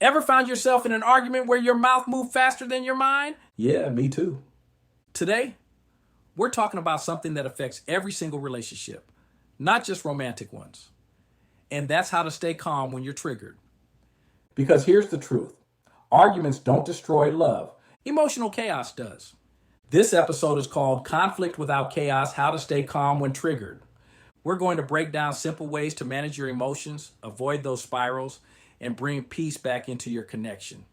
Ever found yourself in an argument where your mouth moved faster than your mind? Yeah, me too. Today, we're talking about something that affects every single relationship, not just romantic ones. And that's how to stay calm when you're triggered. Because here's the truth, arguments don't destroy love. Emotional chaos does. This episode is called Conflict Without Chaos: How to Stay Calm When Triggered. We're going to break down simple ways to manage your emotions, avoid those spirals, and bring peace back into your connection,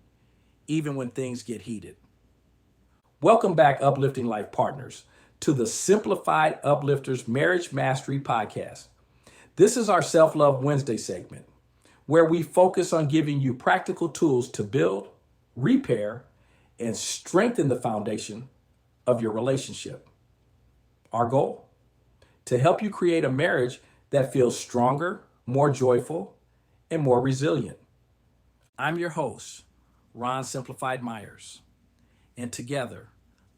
even when things get heated. Welcome back, Uplifting Life partners, to the Simplified Uplifters Marriage Mastery Podcast. This is our Self-Love Wednesday segment, where we focus on giving you practical tools to build, repair, and strengthen the foundation of your relationship. Our goal? To help you create a marriage that feels stronger, more joyful, and more resilient. I'm your host, Ron Simplified Myers, and together,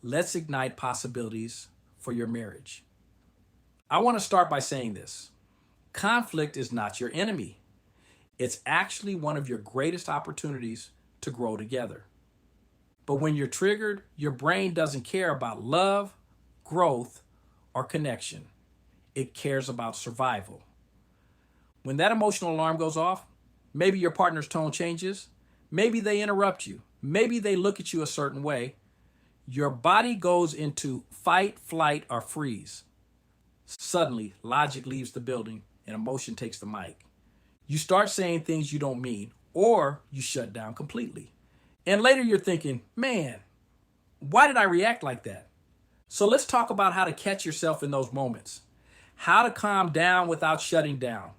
let's ignite possibilities for your marriage. I want to start by saying this. Conflict is not your enemy. It's actually one of your greatest opportunities to grow together. But when you're triggered, your brain doesn't care about love, growth, or connection. It cares about survival. When that emotional alarm goes off, maybe your partner's tone changes, maybe they interrupt you, maybe they look at you a certain way, your body goes into fight, flight, or freeze. Suddenly, logic leaves the building and emotion takes the mic. You start saying things you don't mean, or you shut down completely. And later you're thinking, man, why did I react like that? So let's talk about how to catch yourself in those moments, how to calm down without shutting down,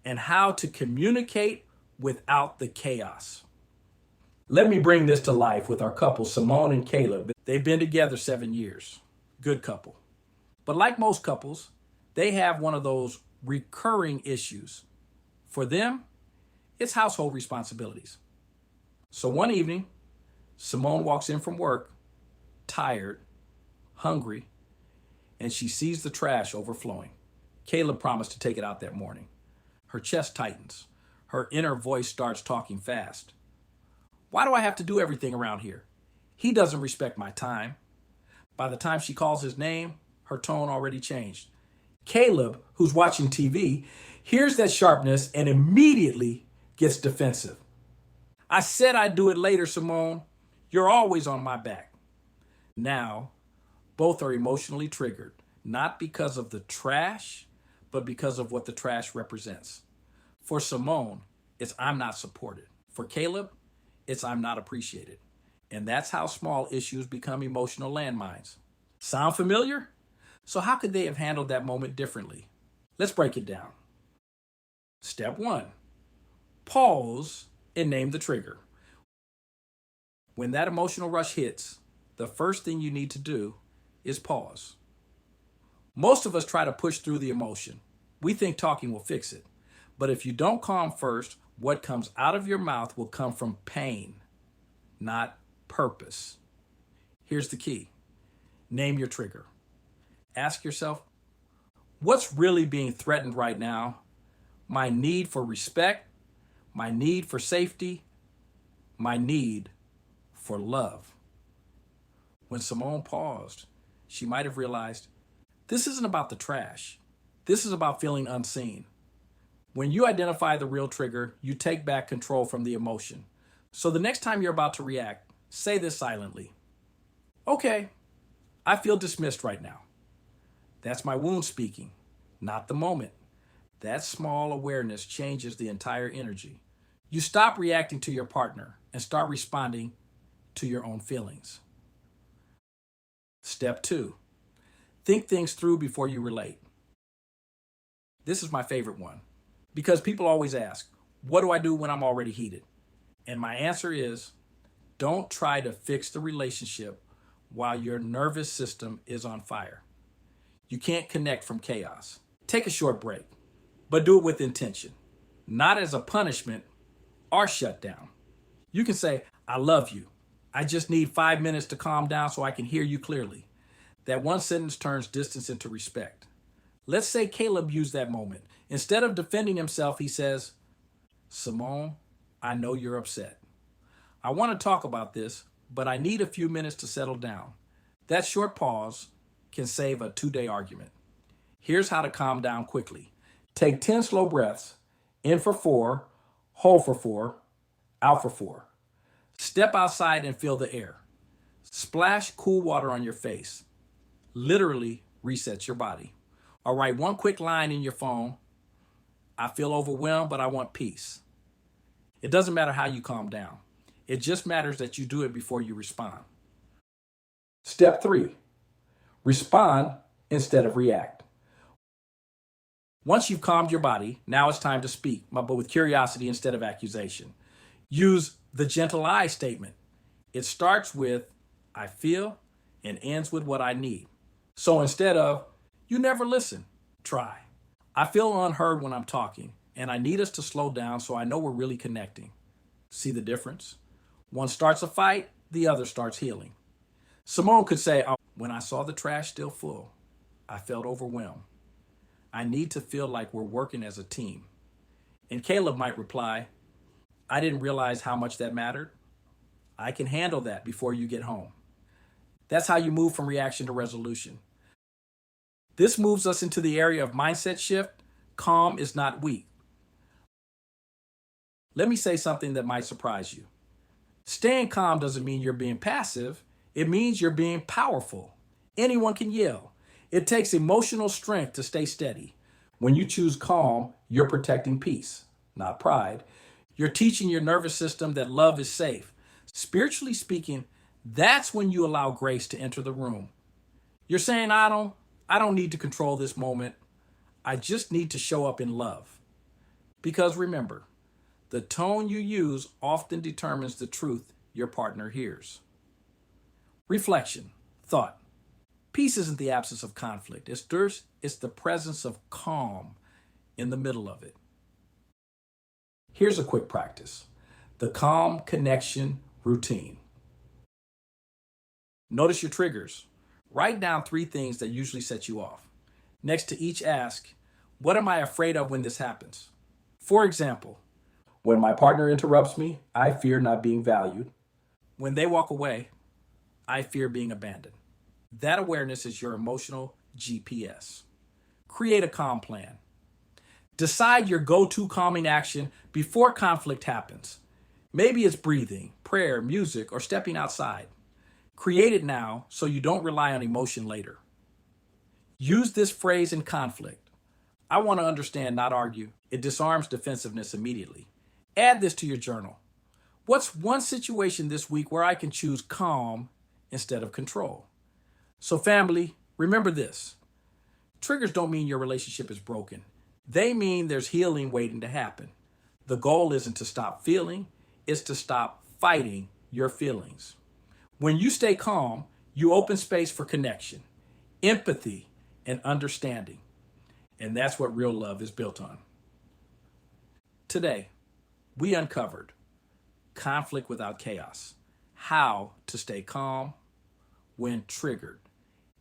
and how to communicate without the chaos. Let me bring this to life with our couple, Simone and Caleb. They've been together 7 years. Good couple. But like most couples, they have one of those recurring issues. For them, it's household responsibilities. So one evening, Simone walks in from work, tired, hungry, and she sees the trash overflowing. Caleb promised to take it out that morning. Her chest tightens. Her inner voice starts talking fast. Why do I have to do everything around here? He doesn't respect my time. By the time she calls his name, her tone already changed. Caleb, who's watching TV, hears that sharpness and immediately gets defensive. I said I'd do it later, Simone. You're always on my back. Now, both are emotionally triggered, not because of the trash, but because of what the trash represents. For Simone, it's I'm not supported. For Caleb, it's I'm not appreciated. And that's how small issues become emotional landmines. Sound familiar? So how could they have handled that moment differently? Let's break it down. Step 1, pause and name the trigger. When that emotional rush hits, the first thing you need to do is pause. Most of us try to push through the emotion. We think talking will fix it. But if you don't calm first, what comes out of your mouth will come from pain, not purpose. Here's the key. Name your trigger. Ask yourself, what's really being threatened right now? My need for respect, my need for safety, my need for love. When Simone paused, she might have realized, this isn't about the trash. This is about feeling unseen. When you identify the real trigger, you take back control from the emotion. So the next time you're about to react, say this silently. Okay, I feel dismissed right now. That's my wound speaking, not the moment. That small awareness changes the entire energy. You stop reacting to your partner and start responding to your own feelings. Step 2, think things through before you relate. This is my favorite one because people always ask, what do I do when I'm already heated? And my answer is, don't try to fix the relationship while your nervous system is on fire. You can't connect from chaos. Take a short break, but do it with intention, not as a punishment or shutdown. You can say, I love you. I just need 5 minutes to calm down so I can hear you clearly. That one sentence turns distance into respect. Let's say Caleb used that moment. Instead of defending himself, he says, Simone, I know you're upset. I want to talk about this, but I need a few minutes to settle down. That short pause can save a 2-day argument. Here's how to calm down quickly. Take 10 slow breaths, in for 4, hold for 4, out for 4. Step outside and feel the air. Splash cool water on your face. Literally resets your body. Or write one quick line in your phone. I feel overwhelmed, but I want peace. It doesn't matter how you calm down. It just matters that you do it before you respond. Step 3, respond instead of react. Once you've calmed your body, now it's time to speak, but with curiosity instead of accusation. Use the gentle I statement. It starts with, I feel, and ends with what I need. So instead of, you never listen, try. I feel unheard when I'm talking, and I need us to slow down so I know we're really connecting. See the difference? One starts a fight, the other starts healing. Simone could say, when I saw the trash still full, I felt overwhelmed. I need to feel like we're working as a team. And Caleb might reply, I didn't realize how much that mattered. I can handle that before you get home. That's how you move from reaction to resolution. This moves us into the area of mindset shift. Calm is not weak. Let me say something that might surprise you. Staying calm doesn't mean you're being passive. It means you're being powerful. Anyone can yell. It takes emotional strength to stay steady. When you choose calm, you're protecting peace, not pride. You're teaching your nervous system that love is safe. Spiritually speaking, that's when you allow grace to enter the room. You're saying, I don't need to control this moment. I just need to show up in love. Because remember, the tone you use often determines the truth your partner hears. Reflection, thought. Peace isn't the absence of conflict. It's the presence of calm in the middle of it. Here's a quick practice. The calm connection routine. Notice your triggers. Write down 3 things that usually set you off. Next to each, ask, what am I afraid of when this happens? For example, When my partner interrupts me, I fear not being valued. when they walk away, I fear being abandoned. That awareness is your emotional GPS. Create a calm plan. Decide your go-to calming action before conflict happens. Maybe it's breathing, prayer, music, or stepping outside. Create it now so you don't rely on emotion later. Use this phrase in conflict. I want to understand, not argue. It disarms defensiveness immediately. Add this to your journal. What's one situation this week where I can choose calm instead of control? So family, remember this. Triggers don't mean your relationship is broken. They mean there's healing waiting to happen. The goal isn't to stop feeling, it's to stop fighting your feelings. When you stay calm, you open space for connection, empathy, and understanding. And that's what real love is built on. Today, we uncovered conflict without chaos, how to stay calm when triggered.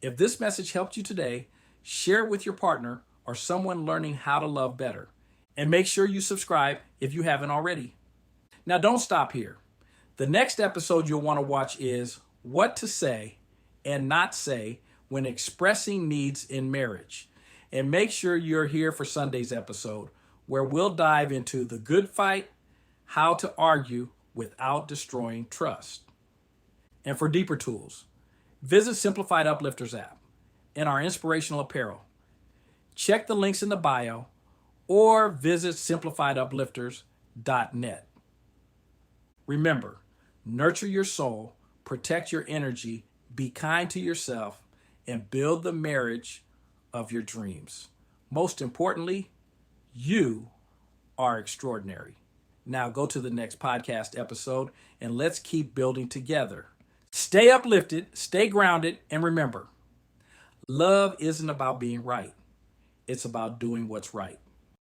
If this message helped you today, share it with your partner or someone learning how to love better. And make sure you subscribe if you haven't already. Now, don't stop here. The next episode you'll want to watch is what to say and not say when expressing needs in marriage. And make sure you're here for Sunday's episode, where we'll dive into the good fight, how to argue without destroying trust. And for deeper tools, visit Simplified Uplifters app and our inspirational apparel. Check the links in the bio or visit simplifieduplifters.net. Remember, nurture your soul, protect your energy, be kind to yourself, and build the marriage of your dreams. Most importantly, you are extraordinary. Now go to the next podcast episode and let's keep building together. Stay uplifted, stay grounded, and remember, love isn't about being right. It's about doing what's right.